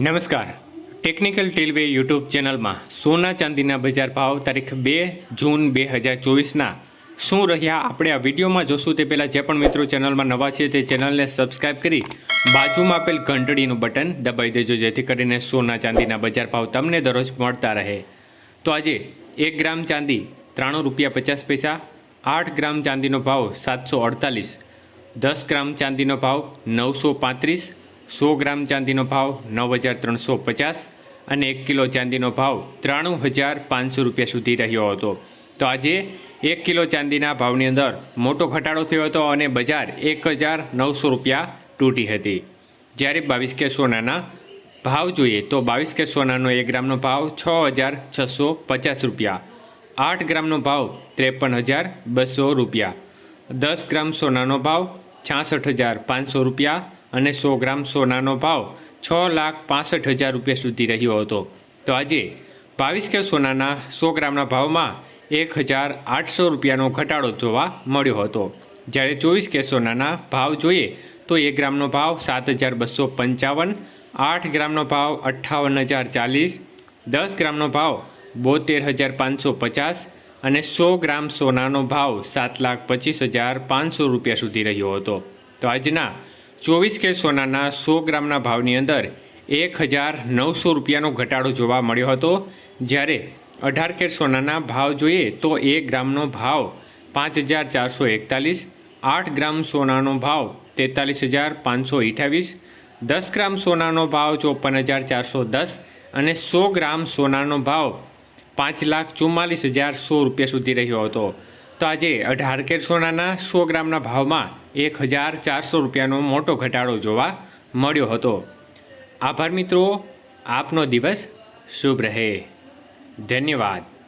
નમસ્કાર, technical ટીલવે YouTube ચેનલમાં સોના ચાંદીના બજાર ભાવ તારીખ 2 જૂન 2024ના શું રહ્યા આપણે આ વિડીયોમાં જોશું. તે પહેલાં જે પણ મિત્રો ચેનલમાં નવા છે તે ચેનલને સબસ્ક્રાઈબ કરી બાજુમાં આપેલ ઘંટડીનું બટન દબાવી દેજો, જેથી કરીને સોના ચાંદીના બજાર ભાવ તમને દરરોજ મળતા રહે. તો આજે 1 ગ્રામ ચાંદી ₹93.50, 8 ગ્રામ ચાંદીનો ભાવ 748, 10 ગ્રામ ચાંદીનો ભાવ 935, 100 ગ્રામ ચાંદીનો ભાવ 9,350 અને 1 કિલો ચાંદીનો ભાવ 93,500 રૂપિયા સુધી રહ્યો હતો. તો આજે 1 કિલો ચાંદીના ભાવની અંદર મોટો ઘટાડો થયો હતો અને બજાર 1,900 રૂપિયા તૂટી હતી. જ્યારે 22 કે સોનાના ભાવ જોઈએ તો 22 કે સોનાનો 1 ગ્રામનો ભાવ 6,650 રૂપિયા, 8 ગ્રામનો ભાવ 53,200 રૂપિયા, 10 ગ્રામ સોનાનો ભાવ 66,500 રૂપિયા અને 100 ગ્રામ સોનાનો ભાવ 6,65,000 રૂપિયા સુધી રહ્યો હતો. તો આજે 22 કે સોનાના 100 ગ્રામના ભાવમાં 1,800 રૂપિયાનો ઘટાડો જોવા મળ્યો હતો. જ્યારે 24 કે સોનાના ભાવ જોઈએ તો 1 ગ્રામનો ભાવ 7,255, 8 ગ્રામનો ભાવ 58,040, 10 ગ્રામનો ભાવ 72,550 અને 100 ગ્રામ સોનાનો ભાવ 7,25,500 રૂપિયા સુધી રહ્યો હતો. તો આજના 24 કે સોનાના 100 ગ્રામના ભાવની અંદર 1,900 રૂપિયાનો ઘટાડો જોવા મળ્યો હતો. જ્યારે 18 કે સોનાના ભાવ જોઈએ તો 1 ગ્રામનો ભાવ 5,441, 8 ગ્રામ સોનાનો ભાવ 43,528, 10 ગ્રામ સોનાનો ભાવ 54,410 અને 100 ગ્રામ સોનાનો ભાવ 5,44,100 રૂપિયા સુધી રહ્યો હતો. તો આજે 18 કેરેટ સોનાના 100 ગ્રામના ભાવમાં 1,400 રૂપિયાનો મોટો ઘટાડો જોવા મળ્યો હતો. આભાર મિત્રો, આપનો દિવસ શુભ રહે. ધન્યવાદ.